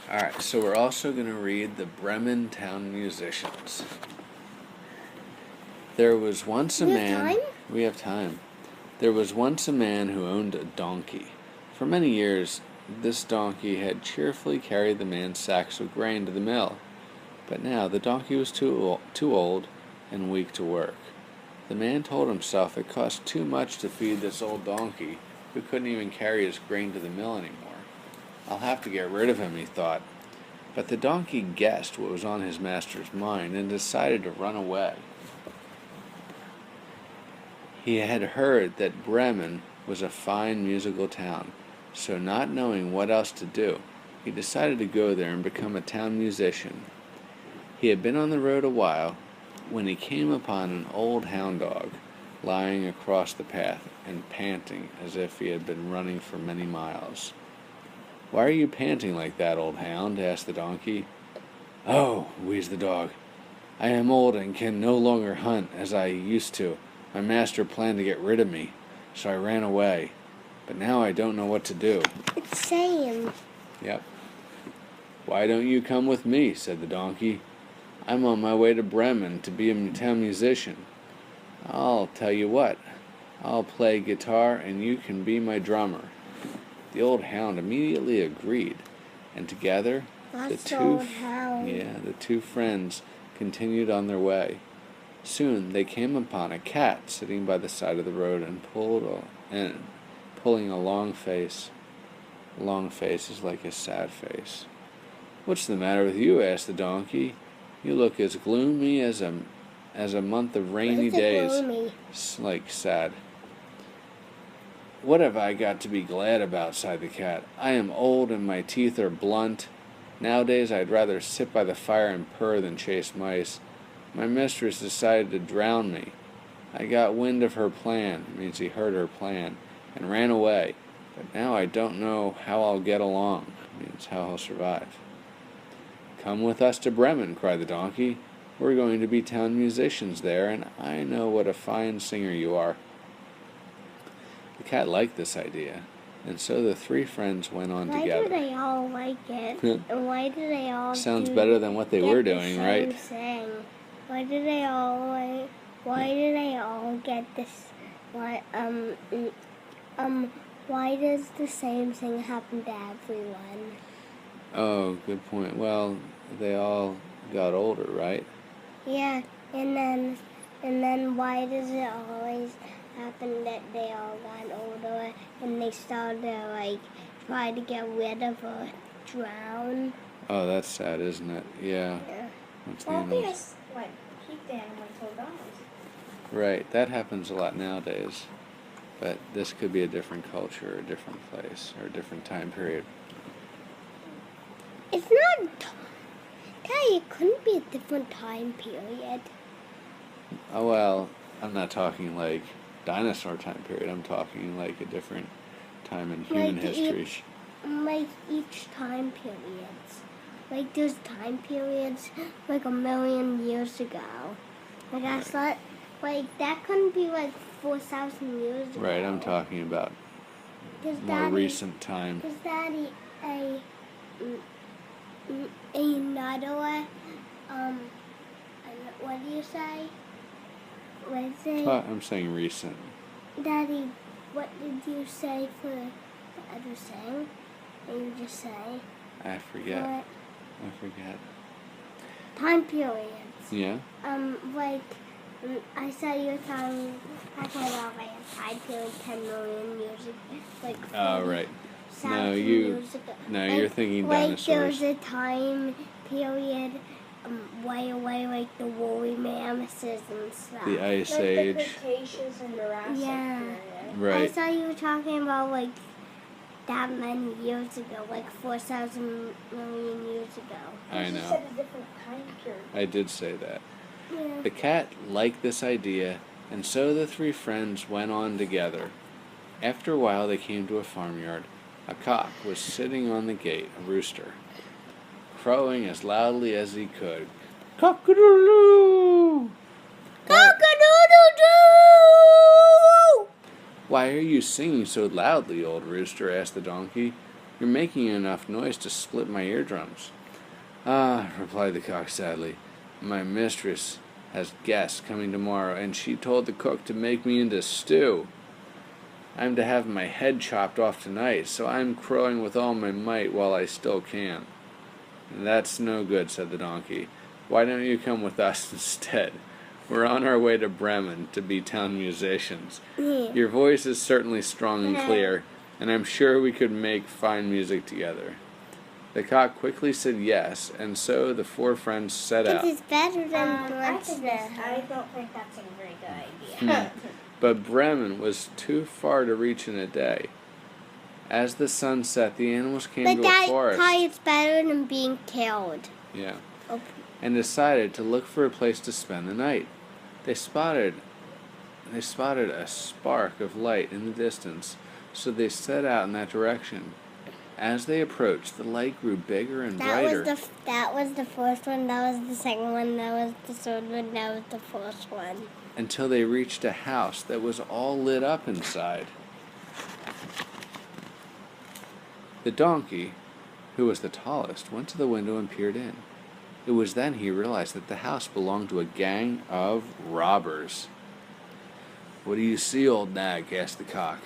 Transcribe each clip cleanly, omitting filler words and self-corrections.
Alright, so we're also going to read the Bremen Town Musicians. There was once a man... We have time. There was once a man who owned a donkey. For many years, this donkey had cheerfully carried the man's sacks of grain to the mill. But now the donkey was too old and weak to work. The man told himself it cost too much to feed this old donkey, who couldn't even carry his grain to the mill anymore. I'll have to get rid of him, he thought. But the donkey guessed what was on his master's mind and decided to run away. He had heard that Bremen was a fine musical town, so not knowing what else to do, he decided to go there and become a town musician. He had been on the road a while when he came upon an old hound dog lying across the path and panting as if he had been running for many miles. "Why are you panting like that, old hound?" asked the donkey. "Oh," wheezed the dog, "I am old and can no longer hunt as I used to. My master planned to get rid of me, so I ran away. But now I don't know what to do." It's same. Yep. "Why don't you come with me?" said the donkey. "I'm on my way to Bremen to be a town musician. I'll tell you what, I'll play guitar and you can be my drummer." The old hound immediately agreed, and together the two friends continued on their way. Soon they came upon a cat sitting by the side of the road and pulling a long face. A long face is like a sad face. "What's the matter with you?" asked the donkey. "You look as gloomy as a month of rainy days." Like sad. "What have I got to be glad about?" sighed the cat. "I am old and my teeth are blunt. Nowadays I'd rather sit by the fire and purr than chase mice. My mistress decided to drown me. I got wind of her plan," means he heard her plan, "and ran away. But now I don't know how I'll get along," means how I'll survive. "Come with us to Bremen," cried the donkey. "We're going to be town musicians there, and I know what a fine singer you are." The cat liked this idea, and so the three friends went on together. Why do they all like it? And why do they all Sounds better than what they were doing, right? Why do they all get this? Why does the same thing happen to everyone? Oh, good point. Well, they all got older, right? Yeah, and then why does it always happen that they all got older and they started to try to get rid of or drown? Oh, that's sad, isn't it? Yeah. Keep the animals so long. Right, that happens a lot nowadays. But this could be a different culture, a different place, or a different time period. It's not... Daddy, it couldn't be a different time period. Oh, well, I'm not talking like dinosaur time period. I'm talking like a different time in human history. Each time periods. Like there's time periods like a million years ago. Like I thought, that couldn't be 4,000 years ago. Right, I'm talking about more recent time. Does Daddy another what do you say? What is it? I'm saying recent. Daddy, what did you say for the other thing? What did you just say? I forget. Time periods. Yeah? I said you were talking about a time period 10 million years ago. Oh, right. Years ago. No, you're thinking dinosaurs. There was a time period way away, like the woolly mammoths and stuff. The Ice Age. The Cretaceous and Jurassic period. Right. I thought you were talking about that many years ago, 4,000 million years ago. I know. You said a different time period. I did say that. Yeah. The cat liked this idea, and so the three friends went on together. After a while, they came to a farmyard. A cock was sitting on the gate, a rooster, crowing as loudly as he could. "Cock-a-doodle-doo! Cock-a-doodle-doo! "Why are you singing so loudly, old rooster?" asked the donkey. You're making enough noise to split my eardrums." "Ah," replied the cock sadly, "my mistress has guests coming tomorrow, and she told the cook to make me into stew. I'm to have my head chopped off tonight, so I'm crowing with all my might while I still can." "That's no good," said the donkey. "Why don't you come with us instead? We're on our way to Bremen to be town musicians. Your voice is certainly strong and clear, and I'm sure we could make fine music together." The cock quickly said yes, and so the four friends set out. This is better than I don't think that's a very good idea. But Bremen was too far to reach in a day. As the sun set, the animals came to a forest. But that is better than being killed. Yeah. Okay. And decided to look for a place to spend the night. They spotted a spark of light in the distance, so they set out in that direction. As they approached, the light grew bigger and brighter. That was the first one, that was the second one, that was the third one, that was the fourth one. Until they reached a house that was all lit up inside. The donkey, who was the tallest, went to the window and peered in. It was then he realized that the house belonged to a gang of robbers. "What do you see, old nag?" asked the cock.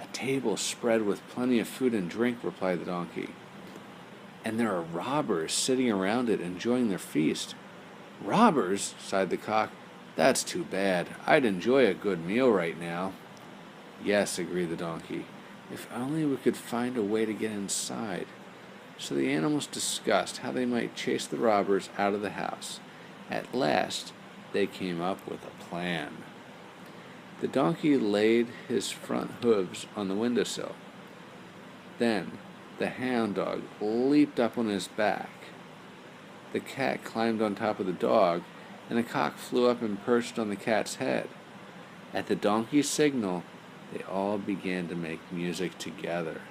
"A table spread with plenty of food and drink," replied the donkey. "And there are robbers sitting around it enjoying their feast." "Robbers?" sighed the cock. "That's too bad. I'd enjoy a good meal right now." "Yes," agreed the donkey. "If only we could find a way to get inside." So the animals discussed how they might chase the robbers out of the house. At last, they came up with a plan. The donkey laid his front hooves on the windowsill. Then the hound dog leaped up on his back. The cat climbed on top of the dog, and the cock flew up and perched on the cat's head. At the donkey's signal, they all began to make music together.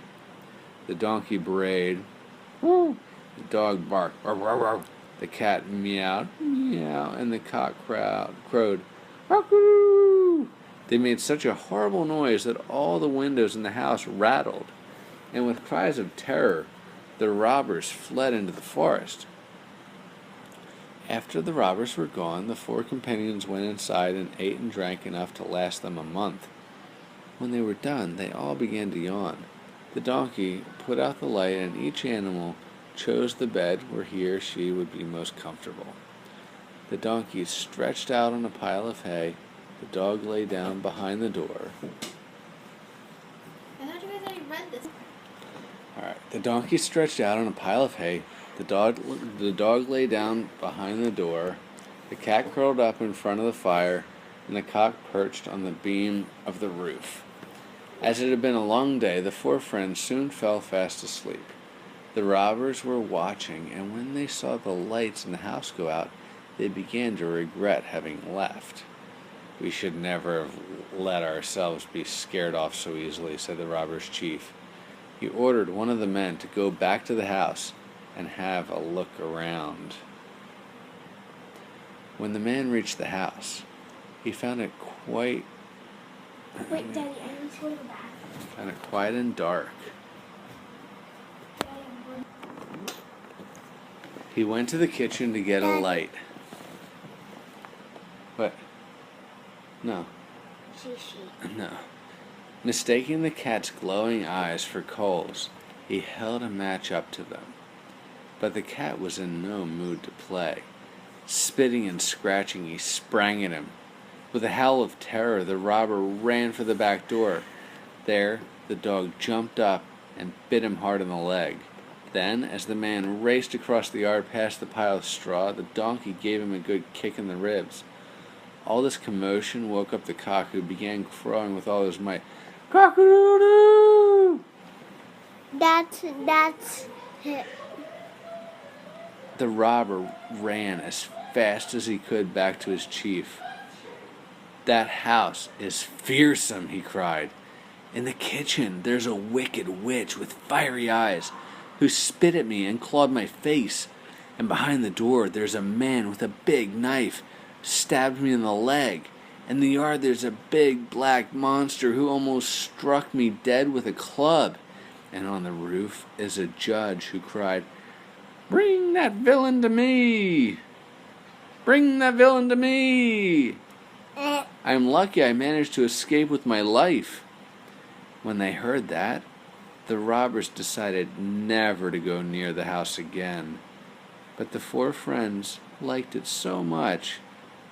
The donkey brayed. "Woo!" The dog barked. "Row, row, row." The cat meowed, meow, and the cock crowed. "Row-coo!" They made such a horrible noise that all the windows in the house rattled, and with cries of terror, the robbers fled into the forest. After the robbers were gone, the four companions went inside and ate and drank enough to last them a month. When they were done, they all began to yawn. The donkey put out the light, and each animal chose the bed where he or she would be most comfortable. The donkey stretched out on a pile of hay. The dog lay down behind the door. I thought you guys already read this. All right. The donkey stretched out on a pile of hay. The dog lay down behind the door. The cat curled up in front of the fire, and the cock perched on the beam of the roof. As it had been a long day, the four friends soon fell fast asleep. The robbers were watching, and when they saw the lights in the house go out, they began to regret having left. "We should never have let ourselves be scared off so easily," said the robbers' chief. He ordered one of the men to go back to the house and have a look around. When the man reached the house, he found it quite Wait, Daddy, I need to go to the bathroom. Found it quiet and dark. He went to the kitchen to get a light. What? No. No. Mistaking the cat's glowing eyes for coals, he held a match up to them. But the cat was in no mood to play. Spitting and scratching, he sprang at him. With a howl of terror, the robber ran for the back door. There, the dog jumped up and bit him hard on the leg. Then, as the man raced across the yard past the pile of straw, the donkey gave him a good kick in the ribs. All this commotion woke up the cock, who began crowing with all his might. "Cock-a-doodle-doo!" That's it. The robber ran as fast as he could back to his chief. "That house is fearsome," he cried. "In the kitchen there's a wicked witch with fiery eyes who spit at me and clawed my face. And behind the door there's a man with a big knife, stabbed me in the leg. In the yard there's a big black monster who almost struck me dead with a club. and on the roof is a judge who cried, "Bring that villain to me! Bring that villain to me! I'm lucky I managed to escape with my life." When they heard that, the robbers decided never to go near the house again. But the four friends liked it so much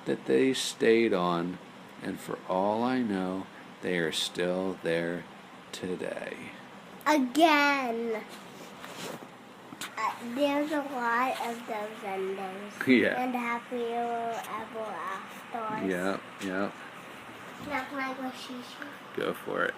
that they stayed on, and for all I know, they are still there today. Again. There's a lot of those endings. Yeah. And happy ever after. Yep. Now can I go shishi? Go for it.